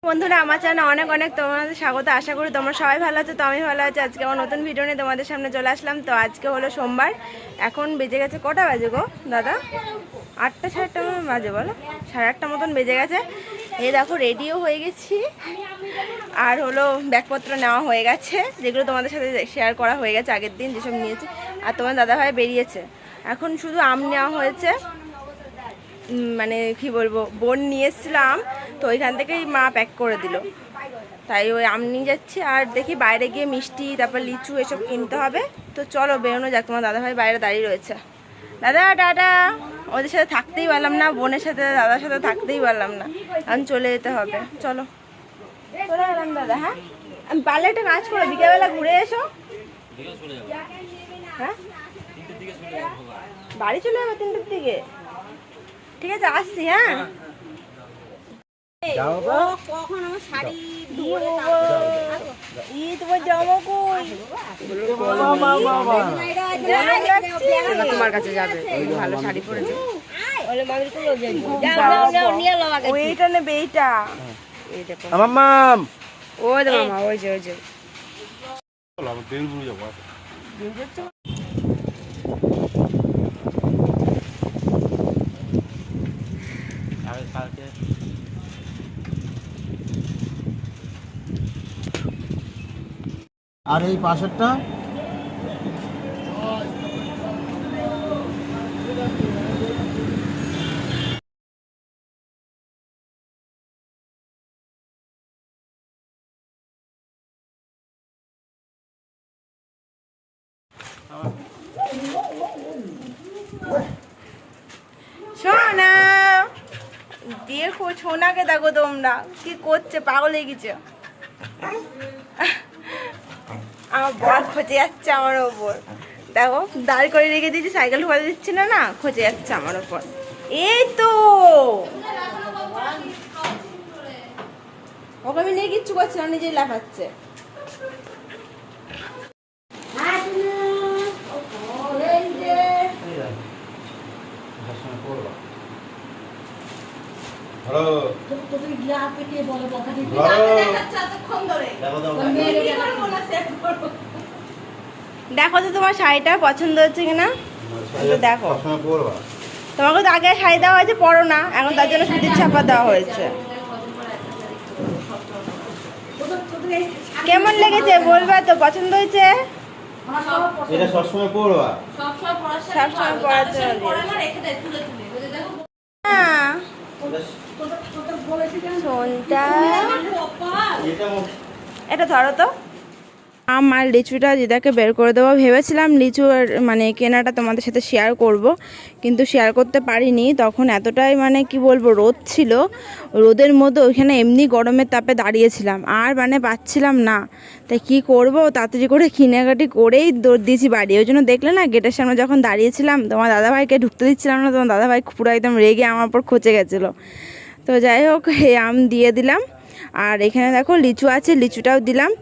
বন্ধুরা আমার চ্যানেলে অনেক অনেক তোমাদের স্বাগত। আশা করি তোমরা সবাই ভালো আছো, তো আমি ভালো আছি। আজকে আমার নতুন ভিডিও নিয়ে তোমাদের সামনে চলে আসলাম। তো আজকে হলো সোমবার, এখন বেজে গেছে কটা বাজে গো দাদা? 8টা 8:30 বাজে, বলো 8:30 মতন বেজে গেছে। এই দেখো রেডিও হয়ে গেছি, আর হলো ব্যাগপত্র নেওয়া হয়ে গেছে, যেগুলো তোমাদের সাথে শেয়ার করা হয়ে গেছে আগের দিন যেসব নিয়েছি। আর তোমার দাদাভাই বেরিয়েছে, এখন শুধু আম নেওয়া হয়েছে। মানে কি বলবো, বোন নিয়ে এসেছিলাম, তো ওইখান থেকেই মা প্যাক করে দিল, তাই ওই আম নিয়ে যাচ্ছি। আর দেখি বাইরে গিয়ে মিষ্টি, তারপর লিচু এসব কিনতে হবে। তো চলো বেরোনো যাক। তোমার দাদাভাই বাইরে দাঁড়িয়ে রয়েছে। দাদা টাটা। ওদের সাথে থাকতেই পারলাম না, বোনের সাথে দাদার সাথে থাকতেই পারলাম না, এখন চলে যেতে হবে। চলো চলে গেলাম দাদা। হ্যাঁ আমি পারলে একটা কাজ করো, বিকেলবেলা ঘুরে এসো। হ্যাঁ বাড়ি চলে যাবো 3টের দিকে, ঠিক আছে আসছি। হ্যাঁ তোমার কাছে যাবে, ভালো শাড়ি পরেছে। ওইটা নেবে, এইটা মাম, ওই যে মামা, ওই যে ওই যে আর এই পাশেরটা সোনা, দেখো সোনাকে দেখো তোমরা কি করছে, পাগল হয়ে গেছে। আমার বর খোঁজে যাচ্ছে আমার ওপর, দেখো দাঁড় করে রেখে দিয়েছি, সাইকেল ঢোকাতে দিচ্ছি না, না খোঁজে যাচ্ছে আমার ওপর। এই তো ওকে আমি নিয়ে কিচ্ছু করছি না, নিজেই লাফাচ্ছে। দেখো তো তোমার শাড়িটা পছন্দ হচ্ছে কিনা, দেখো। তোমাকে তো আগে শাড়ি দেওয়া হয়েছে, পরো না, এখন তার জন্য সুতির ছাপা দেওয়া হয়েছে। কেমন লেগেছে বলবা তো, পছন্দ হয়েছে? এটা সবসময় পরবা, সবসময় পরার জন্য। হ্যাঁ এটা ধরো তো। আম আর লিচুটা দিদাকে বের করে দেবো ভেবেছিলাম, লিচু আর মানে কেনাটা তোমাদের সাথে শেয়ার করব, কিন্তু শেয়ার করতে পারিনি। তখন এতটাই মানে কি বলবো, রোদ ছিল, রোদের মধ্যে ওইখানে এমনি গরমের তাপে দাঁড়িয়েছিলাম, আর মানে পাচ্ছিলাম না। তাই কি করব, তাড়াতাড়ি করে কিনাকাটি করেই দৌড় দিয়েছি বাড়ি। ওই জন্য দেখলে না, গেটের সামনে যখন দাঁড়িয়েছিলাম, তোমার দাদাভাইকে ঢুকতে দিচ্ছিলাম না, তোমার দাদাভাই পুরো একদম রেগে আমার উপর খচে গেছিলো। তো যাই হোক, এই আম দিয়ে দিলাম, আর এখানে দেখো লিচু আছে, লিচুটাও দিলাম,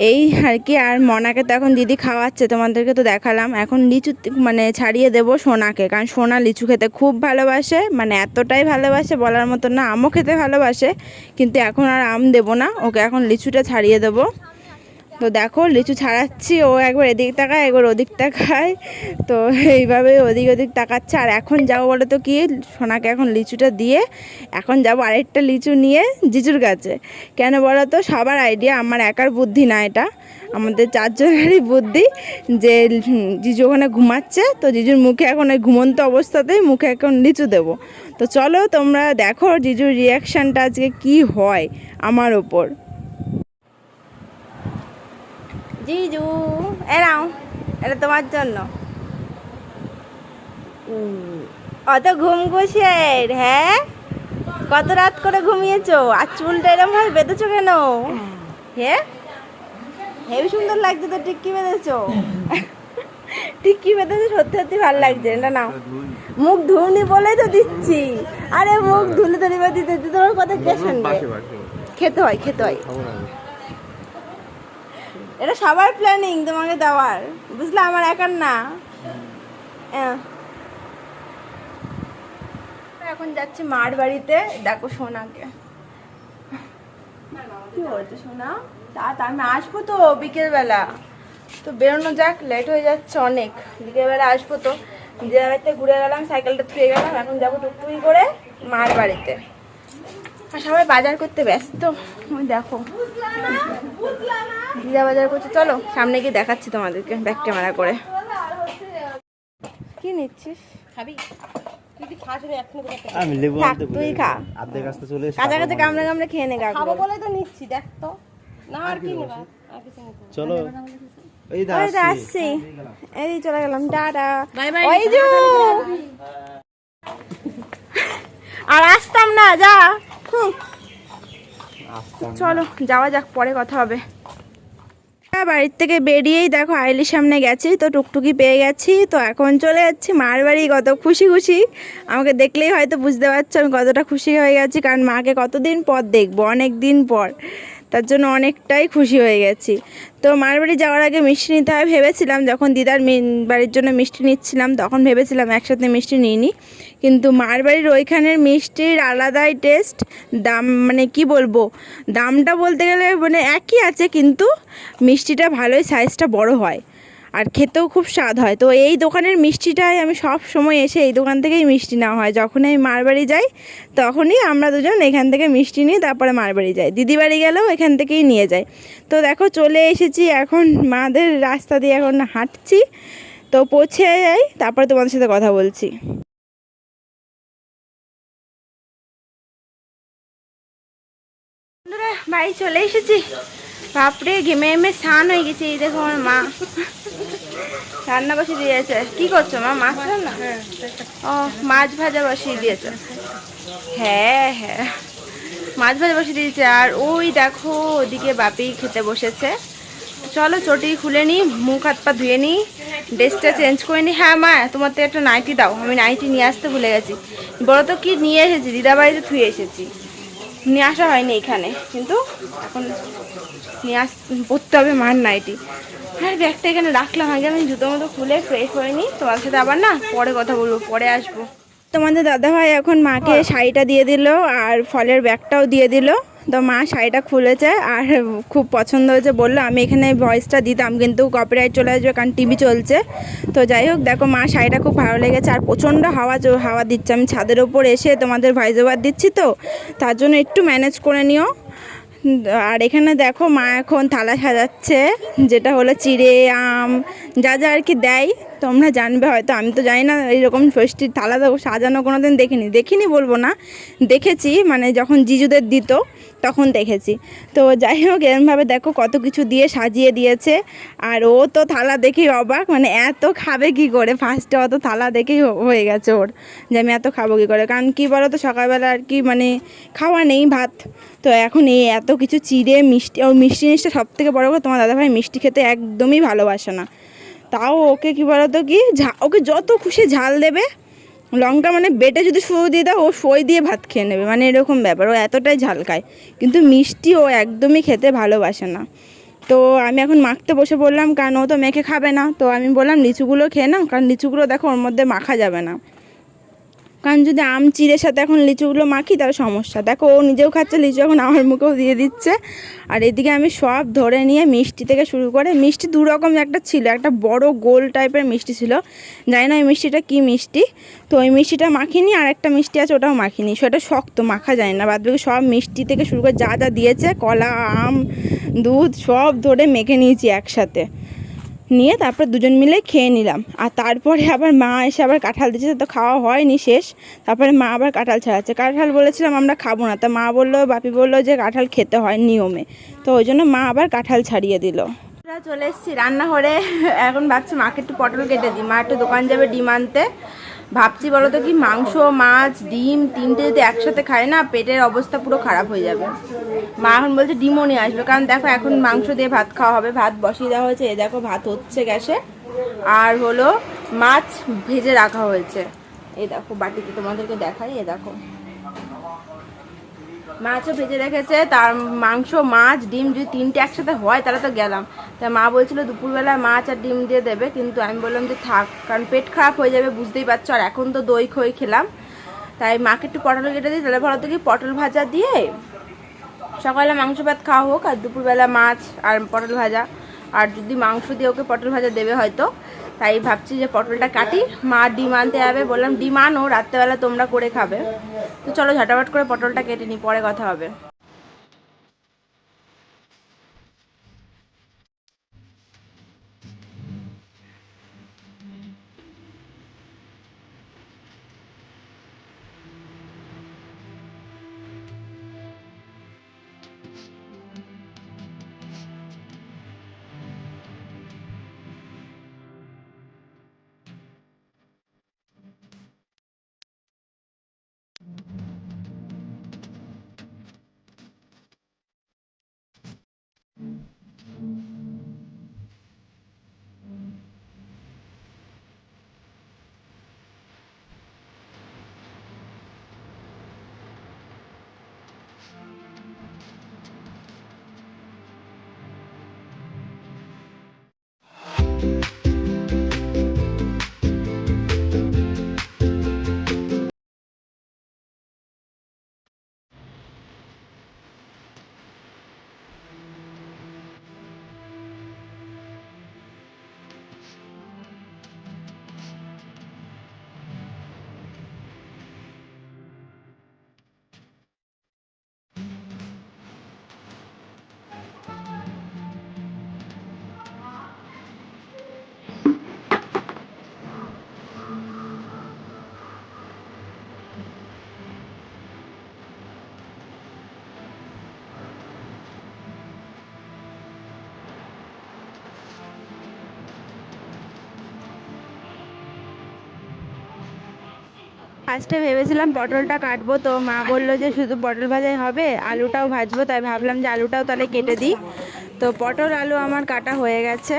এই আর কি। আর মনাকে তো এখন দিদি খাওয়াচ্ছে, তোমাদেরকে তো দেখালাম। এখন লিচু মানে ছাড়িয়ে দেবো সোনাকে, কারণ সোনা লিচু খেতে খুব ভালোবাসে, মানে এতটাই ভালোবাসে বলার মতো না। আমও খেতে ভালোবাসে, কিন্তু এখন আর আম দেবো না ওকে, এখন লিচুটা ছাড়িয়ে দেবো। তো দেখো লিচু ছাড়াচ্ছি, ও একবার এদিক তাকায় একবার ওদিক তাকায়, তো এইভাবে ওদিক ওদিক তাকাচ্ছে। আর এখন যাবো বলে তো কি, সোনাকে এখন লিচুটা দিয়ে এখন যাবো আরেকটা লিচু নিয়ে জিজুর কাছে। কেন বলো তো, সবার আইডিয়া, আমার একার বুদ্ধি না এটা, আমাদের 4 জনেরই বুদ্ধি, যে জিজু ওখানে ঘুমাচ্ছে, তো জিজুর মুখে এখন ওই ঘুমন্ত অবস্থাতেই মুখে এখন লিচু দেবো। তো চলো তোমরা দেখো জিজুর রিয়াকশানটা আজকে কি হয় আমার ওপর। জিজু এরাও, এটা তোমার জন্য। অত ঘুম ঘুষের, হ্যাঁ কত রাত করে ঘুমিয়েছো, আর চুলটা এরকম ভাবে বেঁধেছো কেন? হ্যাঁ হেবি সুন্দর লাগছে তো, টিক্কি বেঁধেছো, টিক্কি বেঁধেছো, সত্যি সত্যি ভালো লাগছে। এটা নাও, মুখ ধুনি বলেই তো দিচ্ছি। আরে মুখ ধুলে তো দিতে দিতে তোমার কথা কে শুনবে? খেতে হয়, খেতে হয়, এটা সবার প্ল্যানিং তোমাকে দেওয়ার, বুঝলে, আমার একার না। এখন যাচ্ছি মার বাড়িতে, দেখো সোনাকে। কি বলছো শোনা? তা আমি আসবো তো বিকেলবেলা, তো বেরোনো যাক, লেট হয়ে যাচ্ছে অনেক। বিকেলবেলা আসবো তো, নিজের বাড়িতে ঘুরে গেলাম, সাইকেলটা থুয়ে গেলাম, এখন যাবো টুকটুকি করে মার বাড়িতে। আর সবাই বাজার করতে ব্যস্ত, ওই দেখো দিদা বাজার করছে। চলো সামনে গিয়ে দেখাচ্ছি তোমাদেরকে ব্যাক ক্যামেরা করে। কি নিচ্ছিস? খাবি? আমি লেবু থাক, আনতে তুই খা। আর্ধেক আসতে চলে এসে কাঁচা কাঁচা কামড়ে কামড়ে খেয়ে নে গা। খাবো বলে তো নিচ্ছি, দেখ তো। না আর কি নেবা? আর কিছু নেবো। চলো এই ওই তো দা আসছি, এই চলে গেলাম, টাটা। Bye bye. ওই যে আর আসতাম না, যা। চলো যাওয়া যাক, পরে কথা হবে। বাড়ির থেকে বেরিয়েই দেখো আইলির সামনে গেছি, তো টুকটুকি পেয়ে গেছি, তো এখন চলে যাচ্ছি মার বাড়ি। কত খুশি খুশি, আমাকে দেখলেই হয়তো বুঝতে পারছো আমি কতটা খুশি হয়ে গেছি, কারণ মাকে কতদিন পর দেখবো, অনেক দিন পর, তার জন্য অনেকটাই খুশি হয়ে গেছি। তো মার বাড়ি যাওয়ার আগে মিষ্টি নিতে হয় ভেবেছিলাম, যখন দিদার বাড়ির জন্য মিষ্টি নিচ্ছিলাম তখন ভেবেছিলাম একসাথে মিষ্টি নিইনি, কিন্তু মার বাড়ির ওইখানের মিষ্টির আলাদাই টেস্ট। দাম মানে কি বলবো, দামটা বলতে গেলে মানে একই আছে, কিন্তু মিষ্টিটা ভালোই, সাইজটা বড় হয় আর খেতেও খুব স্বাদ হয়। তো এই দোকানের মিষ্টিটাই আমি সব সময় এসে এই দোকান থেকেই মিষ্টি নেওয়া হয়, যখনই আমি মার বাড়ি যাই তখনই আমরা দুজন এখান থেকে মিষ্টি নিই, তারপরে মার বাড়ি যাই। দিদি বাড়ি গেলেও এখান থেকেই নিয়ে যাই। তো দেখো চলে এসেছি, এখন মাদের রাস্তা দিয়ে এখন হাঁটছি, তো পৌঁছে যাই, তারপরে তোমাদের সাথে কথা বলছি। বন্ধুরা বাড়ি চলে এসেছি, বাপরে ঘেমে ঘেমে স্নান হয়ে গেছে। এই দেখো আমার মা রান্না বসিয়ে দিয়েছে। কি করছো মা? মাছ রান্না? ও মাছ ভাজা বসিয়ে দিয়েছে। হ্যাঁ হ্যাঁ, মাছ ভাজা বসিয়ে দিয়েছে। আর ওই দেখো ওদিকে বাপি খেতে বসেছে। চলো চটি খুলে নিই, মুখ হাত পা ধুয়ে নিই, ড্রেসটা চেঞ্জ করে নিই। হ্যাঁ মা, তোমার তো একটা নাইটি দাও, আমি নাইটি নিয়ে আসতে ভুলে গেছি। বলো তো কি নিয়ে এসেছি, দিদা বাড়িতে ধুয়ে এসেছি, নিয়ে আসা হয়নি এখানে, কিন্তু এখন নিয়ে পরতে হবে মার নাইটি। হ্যাঁ ব্যাগটা এখানে রাখলাম, আগে আমি জুতো মতো খুলে ফ্রেশ হয়ে নিই, তোমার সাথে আবার না পরে কথা বলবো, পরে আসবো। তোমাদের দাদাভাই এখন মাকে শাড়িটা দিয়ে দিল আর ফলের ব্যাগটাও দিয়ে দিল। তো মা শাড়িটা খুলেছে আর খুব পছন্দ হয়েছে, বললো আমি এখানে ভয়েসটা দিতাম কিন্তু কপিরাইট চলে আসবে, কারণ টিভি চলছে। তো যাই হোক দেখো মা শাড়িটা খুব ভালো লেগেছে, আর প্রচণ্ড হাওয়া দিচ্ছে, আমি ছাদের ওপর এসে তোমাদের ভয়েস ওভার দিচ্ছি, তো তার জন্য একটু ম্যানেজ করে নিও। আর এখানে দেখো মা এখন থালা সাজাচ্ছে, যেটা হলো চিড়ে আম যা যা আর কি দেয়, তোমরা জানবে হয়তো, আমি তো জানি না এইরকম ষষ্ঠীর থালা তো সাজানো কোনো দিন দেখিনি বলবো না, দেখেছি মানে যখন জিজুদের দিত তখন দেখেছি। তো যাই হোক এরমভাবে দেখো কত কিছু দিয়ে সাজিয়ে দিয়েছে, আর ও তো থালা দেখেই অবাক, মানে এত খাবে কি করে, ফার্স্টে অত থালা দেখেই হয়ে গেছে ওর, যে আমি এত খাবো কী করে, কারণ কী বলো তো সকালবেলা আর কি মানে খাওয়া নেই ভাত, তো এখন এই এত কিছু চিড়ে মিষ্টি, ও মিষ্টি জিনিসটা সব থেকে বড়ো কথা, তোমার দাদাভাই মিষ্টি খেতে একদমই ভালোবাসে না, তাও ওকে কী বলো তো কি ওকে যত খুশি ঝাল দেবে, লঙ্কা মানে বেটে যদি সই দিয়ে দাও ও সই দিয়ে ভাত খেয়ে নেবে, মানে এরকম ব্যাপার, ও এতটাই ঝাল খায়, কিন্তু মিষ্টি ও একদমই খেতে ভালোবাসে না। তো আমি এখন মাখতে বসে বললাম, কারণ ও তো মেখে খাবে না, তো আমি বললাম লিচুগুলো খেয়ে নাও, কারণ লিচুগুলো দেখো ওর মধ্যে মাখা যাবে না, কারণ যদি আম চিড়ের সাথে এখন লিচুগুলো মাখি তাহলে সমস্যা। দেখো ও নিজেও খাচ্ছে লিচু, এখন আমার মুখেও দিয়ে দিচ্ছে। আর এদিকে আমি সব ধরে নিয়ে মিষ্টি থেকে শুরু করে, মিষ্টি দু রকম একটা ছিল, একটা বড় গোল টাইপের মিষ্টি ছিল, জানি না ওই মিষ্টিটা কী মিষ্টি, তো ওই মিষ্টিটা মাখিনি, আর একটা মিষ্টি আছে ওটাও মাখিনি, সেটা শক্ত মাখা যায় না, বাদ বাকি সব মিষ্টি থেকে শুরু করে যা যা দিয়েছে কলা আম দুধ সব ধরে মেখে নিয়েছি একসাথে, নিয়ে তারপর দুজন মিলে খেয়ে নিলাম। আর তারপরে আবার মা এসে আবার কাঁঠাল দিচ্ছে, তো খাওয়া হয়নি শেষ, তারপরে মা আবার কাঁঠাল ছাড়াচ্ছে। কাঁঠাল বলেছিলাম আমরা খাবো না, তা মা বললো, বাপি বললো যে কাঁঠাল খেতে হয় নিয়মে, তো ওই জন্য মা আবার কাঁঠাল ছাড়িয়ে দিল। চলে এসেছি রান্নাঘরে, এখন ভাবছি মাকে একটু পটল কেটে দিই, মা একটু দোকান যাবে ডিম আনতে, ভাবছি বলো তো কি মাংস মাছ ডিম তিনটে যদি একসাথে খায় না পেটের অবস্থা পুরো খারাপ হয়ে যাবে। মা এখন বলছে ডিমও নিয়ে আসবে, কারণ দেখো এখন মাংস দিয়ে ভাত খাওয়া হবে, ভাত বসিয়ে দেওয়া হয়েছে, এ দেখো ভাত হচ্ছে গ্যাসে, আর হলো মাছ ভেজে রাখা হয়েছে, এই দেখো বাটিতে তোমাদেরকে দেখাই, এ দেখো মাছও ভেজে রেখেছে, তার মাংস মাছ ডিম যদি তিনটে একসাথে হয় তাহলে তো গেলাম। তাই মা বলছিল দুপুরবেলা মাছ আর ডিম দিয়ে দেবে, কিন্তু আমি বললাম যে থাক, কারণ পেট খারাপ হয়ে যাবে বুঝতেই পারছো, আর এখন তো দই খই খেলাম, তাই মাকে একটু পটল কেটে দিই, তাহলে ভালো তো কি পটল ভাজা দিয়ে সকালে মাংস ভাত খাওয়া হোক, আর দুপুরবেলা মাছ আর পটল ভাজা, আর যদি মাংস দিয়ে ওকে পটল ভাজা দেবে হয়তো, তাই ভাবছি যে পটলটা কাটি। মা ডিম আনতে যাবে, বললাম ডিম আনো, রাত্রেবেলা তোমরা করে খাবে। তো চলো ঝটাপট করে পটলটা কেটে নিই, পরে কথা হবে। ফার্স্টে ভেবেছিলাম পটলটা কাটবো, তো মা বললো যে শুধু পটল ভাজাই হবে, আলুটাও ভাজবো, তাই ভাবলাম যে আলুটাও তাহলে কেটে দিই। তো পটল আলু আমার কাটা হয়ে গেছে,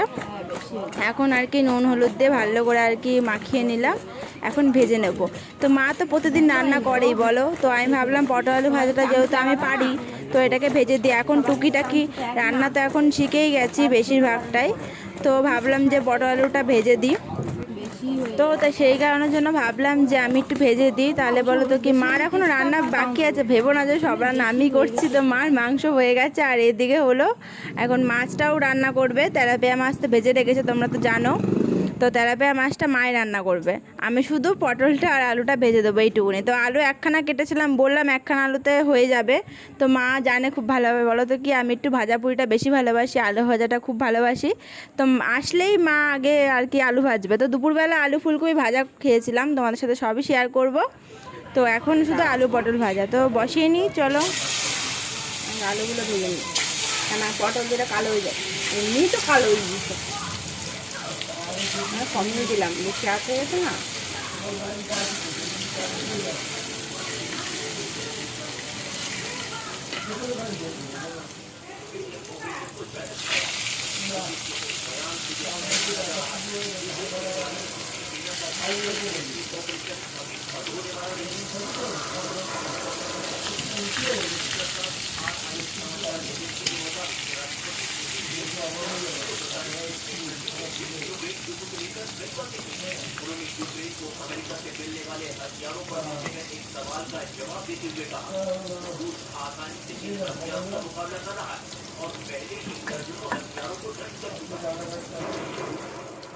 এখন আর কি নুন হলুদ দিয়ে ভালো করে আর কি মাখিয়ে নিলাম, এখন ভেজে নেব। তো মা তো প্রতিদিন রান্না করেই বলো, তো আমি ভাবলাম পটল আলু ভাজাটা যেহেতু আমি পারি, তো এটাকে ভেজে দিই। এখন টুকিটাকি রান্না তো এখন শিখেই গেছি বেশিরভাগটাই, তো ভাবলাম যে পটল আলুটা ভেজে দিই। তো তাই সেই কারণের জন্য ভাবলাম যে আমি একটু ভেজে দিই। তাহলে বলো তো কি, মার এখনও রান্না বাকি আছে, ভেবো না যে সব রান্না আমি করছি। তো মার মাংস হয়ে গেছে, আর এদিকে হলো এখন মাছটাও রান্না করবে। তেলাপিয়া মাছ তো ভেজে রেখেছে, তোমরা তো জানো। তো তেলাপিয়া মাছটা মাই রান্না করবে, আমি শুধু পটলটা আর আলুটা ভেজে দেবো এইটুকুনি। তো আলু একখানা কেটেছিলাম, বললাম একখানা আলুতে হয়ে যাবে। তো মা জানে খুব ভালোভাবে, বলো তো কি আমি একটু ভাজাপুরিটা বেশি ভালোবাসি, আলু ভাজাটা খুব ভালোবাসি। তো আসলেই মা আগে আর কি আলু ভাজবে। তো দুপুরবেলা আলু ফুলকপি ভাজা খেয়েছিলাম, তোমাদের সাথে সবই শেয়ার করব। তো এখন শুধু আলু পটল ভাজা, তো বসিয়ে নিই চলো। আলুগুলো ভেজে নিই, কেন পটল যেটা কালো হয়ে যায়, এমনি তো কালো হয়ে গেছে, কমিয়ে দিলাম, বেশি আঁচ হয়ে গেছে না।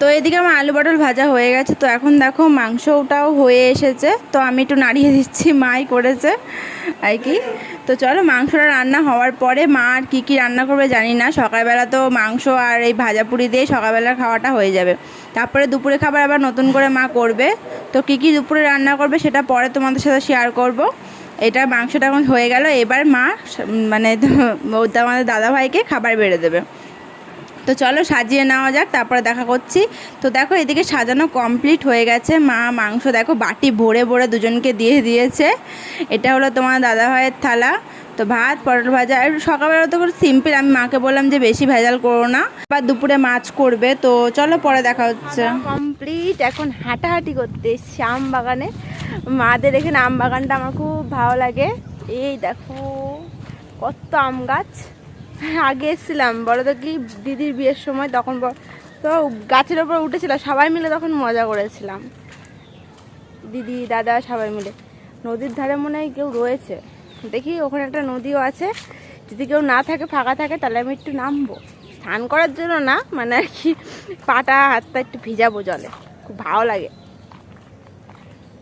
তো এদিকে আমার আলু পটল ভাজা হয়ে গেছে। তো এখন দেখো মাংসটাও হয়ে এসেছে, তো আমি একটু নাড়িয়ে দিচ্ছি, মাই করেছে আর কি। তো চলো মাংসটা রান্না হওয়ার পরে মা আর কী কী রান্না করবে জানি না। সকালবেলা তো মাংস আর এই ভাজাপুরি দিয়ে সকালবেলার খাওয়াটা হয়ে যাবে, তারপরে দুপুরে খাবার আবার নতুন করে মা করবে। তো কী কী দুপুরে রান্না করবে সেটা পরে তোমাদের সাথে শেয়ার করব। এটা মাংসটা এখন হয়ে গেল, এবার মা মানে আমাদের দাদাভাইকে খাবার বেড়ে দেবে। তো চলো সাজিয়ে নেওয়া যাক, তারপরে দেখা করছি। তো দেখো এদিকে সাজানো কমপ্লিট হয়ে গেছে, মা মাংস দেখো বাটি ভরে ভরে দুজনকে দিয়ে দিয়েছে। এটা হলো তোমার দাদাভাইয়ের থালা। তো ভাত পটল ভাজা, আর সকালবেলা তো সিম্পল, আমি মাকে বললাম যে বেশি ভেজাল করো না, বা দুপুরে মাছ করবে। তো চলো পরে দেখা হচ্ছে। কমপ্লিট, এখন হাঁটাহাঁটি করতে এসছি আম বাগানে। মাদের এখানে আম বাগানটা আমার খুব ভালো লাগে। এই দেখো কত আম গাছ। আগে এসেছিলাম বলো তো কি, দিদির বিয়ের সময়, তখন তো গাছের ওপর উঠেছিল, সবাই মিলে তখন মজা করেছিলাম, দিদি দাদা সবাই মিলে। নদীর ধারে মনে হয় কেউ রয়েছে, দেখি ওখানে একটা নদীও আছে, যদি কেউ না থাকে, ফাঁকা থাকে, তাহলে আমি একটু নামবো, স্নান করার জন্য না, মানে আর কি পাটা হাতটা একটু ভিজাবো জলে, খুব ভালো লাগে।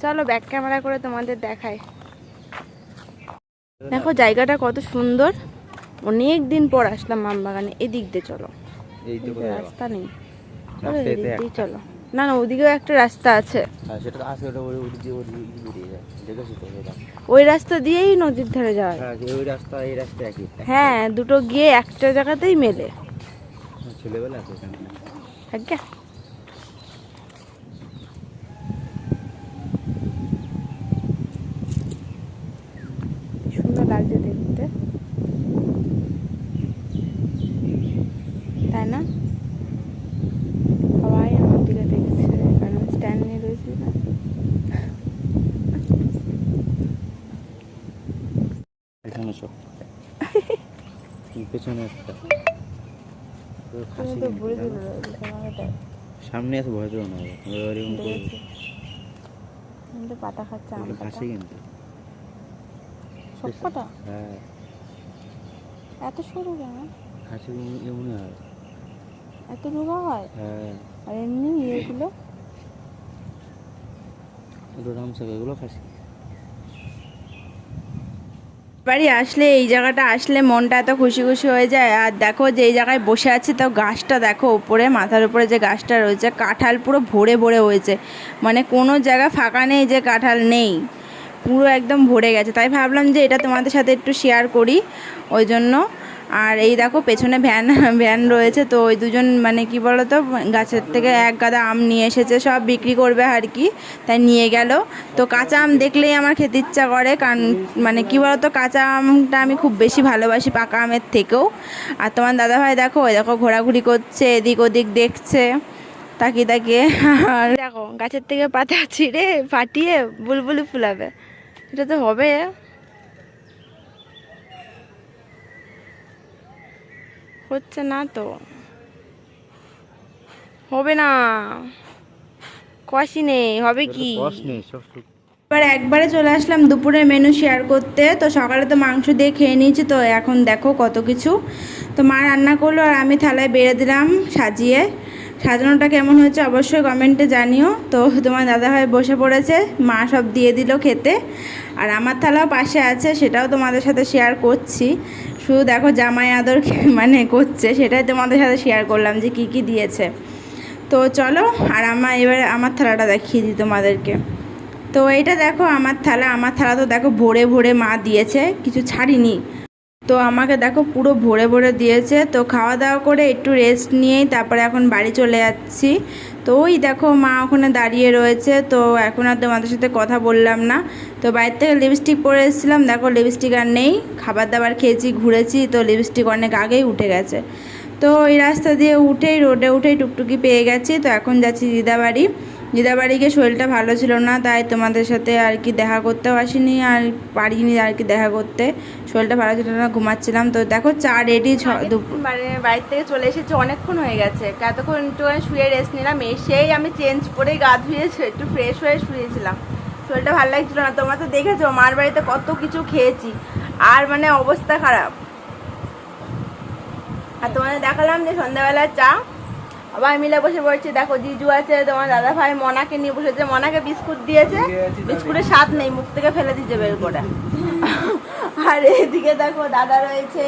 চলো ব্যাক ক্যামেরা করে তোমাদের দেখাই। দেখো জায়গাটা কত সুন্দর, অনেক দিন পর আসলাম আমবাগানে। এদিক দিয়ে চলো, এই তো রাস্তা নেই, রাস্তা এদিক দিয়ে চলো। না না, ওদিকেও একটা রাস্তা আছে, হ্যাঁ সেটা আছে, ওটা ওই বেরিয়ে যায়, দেখেছি তো ওটা। ওই রাস্তা দিয়েই নদীর ধারে যায়। হ্যাঁ ওই রাস্তা এই রাস্তা একই। হ্যাঁ, দুটো গিয়ে একটা জায়গাতেই মেলে। ছেলেবেলা আছে এখানে। আজ্ঞা, সুন্দর লাগছে দেখতে, তাই না? সবাই আমার দিকে দেখছে, কারণ স্ট্যান্ড নিয়ে রয়েছে না। এখানে সব পেছনে একটা তুমি তো ভরে দিল ক্যামেরাটা, সামনে আছে, ভয় পেও না। এরকম করে কিন্তু পাতা খাচ্ছে, আম পাতা খাসি কিন্তু সব কটা। হ্যাঁ এত সরু কেন? খাসি এমনই হয়। এত রোগা হয়? হ্যাঁ আর এমনি এগুলো ওটা রামসাগ, এগুলো খাসি। বাড়ি আসলে, এই জায়গাটা আসলে মনটা এত খুশি খুশি হয়ে যায়। আর দেখো যে এই জায়গায় বসে আছি, তো গাছটা দেখো উপরে, মাথার উপরে যে গাছটা রয়েছে, কাঁঠাল পুরো ভরে ভরে হয়েছে, মানে কোনো জায়গা ফাঁকা নেই যে কাঁঠাল নেই, পুরো একদম ভরে গেছে। তাই ভাবলাম যে এটা তোমাদের সাথে একটু শেয়ার করি, ওই জন্য। আর এই দেখো পেছনে ভ্যান রয়েছে, তো ওই দুজন মানে কি বলো তো, গাছের থেকে এক গাদা আম নিয়ে এসেছে, সব বিক্রি করবে আর কি, তাই নিয়ে গেল। তো কাঁচা আম দেখলেই আমার খেতে ইচ্ছা করে, কারণ মানে কি বলো তো, কাঁচা আমটা আমি খুব বেশি ভালোবাসি পাকা আমের থেকেও। আর তোমার দাদাভাই দেখো, ওই দেখো ঘোরাঘুরি করছে, এদিক ওদিক দেখছে তাকিয়ে তাকিয়ে। আর দেখো গাছের থেকে পাতা ছিঁড়ে ফাটিয়ে বুলবুলি ফুলাবে, এটা তো হবে? হচ্ছে না তো, হবে না, কষি নেই, হবে কি? এবার একবারে চলে আসলাম দুপুরের মেনু শেয়ার করতে। তো সকালে তো মাংস দিয়ে খেয়ে নিয়েছি, তো এখন দেখো কত কিছু। তো মা রান্না করলো আর আমি থালায় বেড়ে দিলাম সাজিয়ে। সাজানোটা কেমন হয়েছে অবশ্যই কমেন্টে জানিও। তো তোমার দাদাভাই বসে পড়েছে, মা সব দিয়ে দিল খেতে, আর আমার থালাও পাশে আছে, সেটাও তোমাদের সাথে শেয়ার করছি। শুধু দেখো জামাই আদর মানে করছে, সেটাই তোমাদের সাথে শেয়ার করলাম যে কি কি দিয়েছে। তো চলো, আর এবার আমার থালাটা দেখিয়ে দিই তোমাদেরকে। তো এইটা দেখো আমার থালা তো দেখো ভরে ভরে মা দিয়েছে, কিছু ছাড়িনি। তো আমাকে দেখো পুরো ভরে ভরে দিয়েছে। তো খাওয়া দাওয়া করে একটু রেস্ট নিয়েই তারপরে এখন বাড়ি চলে যাচ্ছি। তো ওই দেখো মা ওখানে দাঁড়িয়ে রয়েছে। তো এখন আর তোমাদের সাথে কথা বললাম না। তো বাইরে থেকে লিপস্টিক পরে এসেছিলাম, দেখো লিপস্টিক আর নেই, খাবার দাবার খেয়েছি, ঘুরেছি, তো লিপস্টিক অনেক আগেই উঠে গেছে। তো ওই রাস্তা দিয়ে রোডে উঠেই টুকটুকি পেয়ে গেছি। তো এখন যাচ্ছি দিদাবাড়ি। দিদাবাড়িকে শরীরটা ভালো ছিল না, তাই তোমাদের সাথে আর কি দেখা করতেও আসিনি, আর পারিনি আর কি দেখা করতে, শরীরটা ভালো ছিল না, ঘুমাচ্ছিলাম। তো দেখো চা রেডি, মানে বাড়ির থেকে চলে এসেছি, অনেকক্ষণ হয়ে গেছে, এতক্ষণ একটু শুয়ে রেস্ট নিলাম, এসেই আমি চেঞ্জ করে গা ধুয়েছি, একটু ফ্রেশ হয়ে শুয়েছিলাম, শরীরটা ভালো লাগছিল না। তোমরা তো দেখেছো মার বাড়িতে কত কিছু খেয়েছি, আর মানে অবস্থা খারাপ। আর তোমাদের দেখালাম যে সন্ধ্যাবেলা চা আবার মিলে বসে পড়ছি। দেখো জিজু আছে, তোমার দাদা ভাই মনাকে নিয়ে বসেছে, মনাকে বিস্কুট দিয়েছে, বিস্কুটের স্বাদ নেই, মুখ থেকে ফেলে দিচ্ছে বের করে। আর এদিকে দেখো দাদা রয়েছে,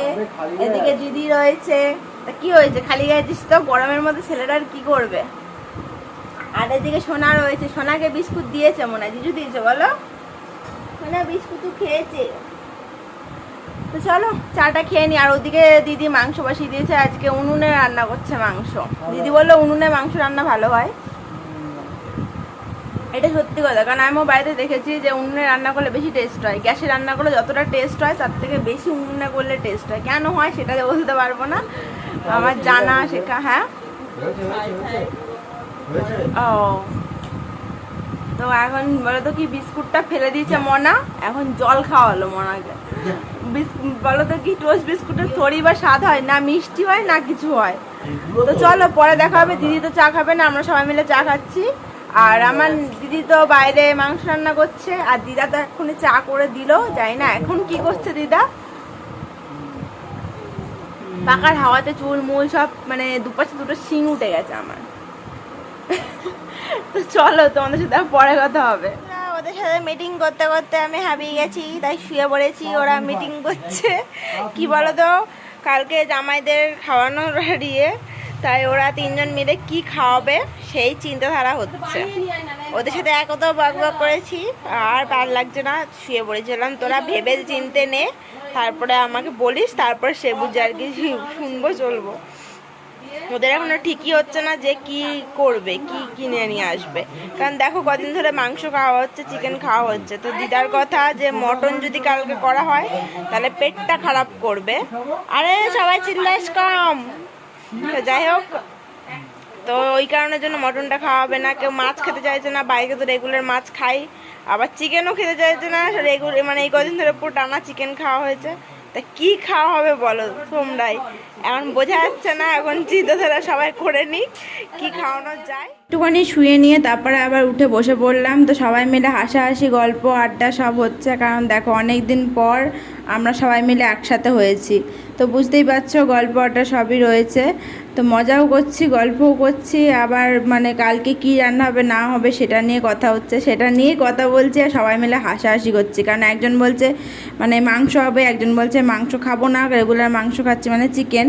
এদিকে দিদি রয়েছে। তা কি হয়েছে, খালি গেছিস তো, গরমের মধ্যে ছেলেরা আর কি করবে। আর এদিকে সোনা রয়েছে, সোনাকে বিস্কুট দিয়েছে মনে হয়, জিজু দিয়েছে বলো, সোনা বিস্কুট খেয়েছে। তো চলো চাটা খেয়ে নি। আর ওদিকে দিদি মাংস বসিয়ে দিয়েছে, আজকে উনুনে রান্না করছে মাংস। দিদি বললো উনুনে মাংস রান্না ভালো হয়, এটা সত্যি কথা, কারণ আমিও বাড়িতে দেখেছি যে উনুনে রান্না করলে বেশি টেস্ট হয়, গ্যাসে রান্না করলে যতটা টেস্ট হয় তার থেকে বেশি উনুনে করলে টেস্ট হয়। কেন হয় সেটা বলতে পারবো না, আমার জানা শেখা। হ্যাঁ ও, তো এখন বলো তো কি, বিস্কুটটা ফেলে দিয়েছে মনা, এখন জল খাওয়ালো মনাকে। বলো তো কি, টোস্ট বিস্কুটের থরি বা স্বাদ হয় না, মিষ্টি হয় না কিছু হয়। তো চলো পরে দেখা হবে। দিদি তো চা খাবে না, আমরা সবাই মিলে চা খাচ্ছি। আর আমার দিদি তো বাইরে মাংস রান্না করছে, আর দিদা তো এক্ষুনি চা করে দিল, যাই না এখন কি করছে দিদা। পাকার হাওয়াতে চুল মুল সব মানে দুপাশে দুটো শিং উঠে গেছে আমার। তো চলো তোমাদের সাথে পরে কথা হবে। ওদের সাথে মিটিং করতে করতে আমি হারিয়ে গেছি, তাই শুয়ে পড়েছি। ওরা মিটিং করছে কি বলো তো, কালকে জামাইদের খাওয়ানো দিয়ে, তাই ওরা তিনজন মিলে কি খাওয়াবে সেই চিন্তাধারা হচ্ছে। ওদের সাথে একত বক বক করেছি, আর ভালো লাগছে না, শুয়ে পড়েছিলাম। তোরা ভেবে চিনতে নে, তারপরে আমাকে বলিস, তারপরে সে বুঝে আর কি শুনবো চলবো। ওদের এখনো ঠিকই হচ্ছে না যে কি করবে, কি কিনে নিয়ে আসবে। কারণ দেখো কদিন ধরে মাংস খাওয়া হচ্ছে, চিকেন খাওয়া হচ্ছে। তো দিদার কথা যে মটন যদি কালকে করা হয় তাহলে পেটটা খারাপ করবে। আরে সবাই চিল্লাস কম। তো যাই হোক, তো ওই কারণের জন্য মটনটা খাওয়াবে না। কেউ মাছ খেতে চাইছে না, বাইরে তো রেগুলার মাছ খাই, আবার চিকেনও খেতে চাইছে না রেগুলার। মানে এই কদিন ধরে পুরো টানা চিকেন খাওয়া হয়েছে। তা কি খাওয়া হবে বলো তোমরাই, এখন বোঝা যাচ্ছে না। এখন চিন্তাধারা সবাই করে নি কি খাওয়ানো যায়। একটুখানি শুয়ে নিয়ে তারপরে আবার উঠে বসে পড়লাম। তো সবাই মিলে হাসাহাসি গল্প আড্ডা সব হচ্ছে, কারণ দেখো অনেক দিন পর আমরা সবাই মিলে একসাথে হয়েছি। তো বুঝতেই পারছো গল্প আড্ডা সবই রয়েছে। তো মজাও করছি, গল্পও করছি, আবার মানে কালকে কি রান্না হবে না হবে সেটা নিয়ে কথা হচ্ছে, সেটা নিয়ে কথা বলছি। আর সবাই মিলে হাসাহাসি করছি, কারণ একজন বলছে মানে মাংস হবে, একজন বলছে মাংস খাবো না, রেগুলার মাংস খাচ্ছি মানে চিকেন।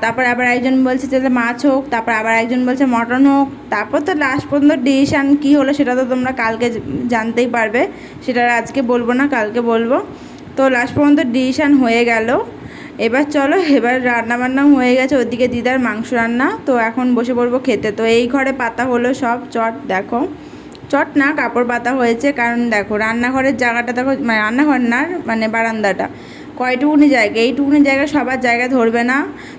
তারপর আবার একজন বলছে যে মাছ হোক, তারপর আবার একজন বলছে মটন হোক। তারপর তো লাস্ট পর্যন্ত ডিসিশান কী হলো সেটা তো তোমরা কালকে জানতেই পারবে, সেটা আজকে বলবো না, কালকে বলবো। তো লাস্ট পর্যন্ত ডিসিশান হয়ে গেল। এবার চলো, এবার রান্নাবান্নাও হয়ে গেছে, ওদিকে দিদার মাংস রান্না। তো এখন বসে পড়বো খেতে। তো এই ঘরে পাতা হলো সব চট, দেখো চট না কাপড় পাতা হয়েছে, কারণ দেখো রান্নাঘরের জায়গাটা দেখো, মানে রান্নাঘর না মানে বারান্দাটা কয়টুকুনি জায়গা, এইটুকুনি জায়গা সবার জায়গা ধরবে না,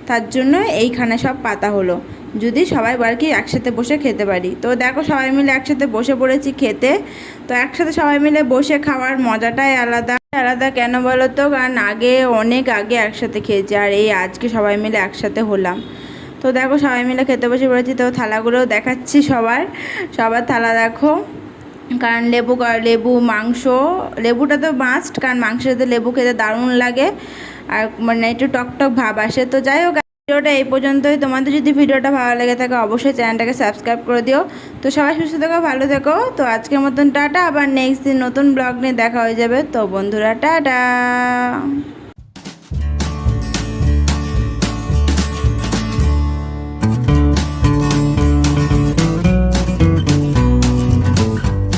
তার জন্য এইখানে সব পাতা হলো, যদি সবাই আর কি একসাথে বসে খেতে পারি। তো দেখো সবাই মিলে একসাথে বসে পড়েছি খেতে। তো একসাথে সবাই মিলে বসে খাওয়ার মজাটাই আলাদা। আলাদা কেন বলো তো, কারণ অনেক আগে একসাথে খেয়েছি, আর এই আজকে সবাই মিলে একসাথে হলাম। তো দেখো সবাই মিলে খেতে বসে পড়েছি। তো থালাগুলোও দেখাচ্ছি সবার থালা দেখো, কারণ লেবু মাংস, লেবুটা তো মাস্ট, কারণ মাংসের সাথে লেবু খেতে দারুণ লাগে, আর মানে একটু টকটক ভাব আসে। তো যাই হোক, ভিডিওটা এই পর্যন্তই। তোমাদের যদি ভিডিওটা ভালো লেগে থাকে অবশ্যই চ্যানেলটাকে সাবস্ক্রাইব করে দিও। তো সবাই সুস্থ থেকো, ভালো থেকো। তো আজকের মতন টাটা, আবার নেক্সট দিন নতুন ব্লগ নিয়ে দেখা হয়ে যাবে। তো বন্ধুরা টাটা।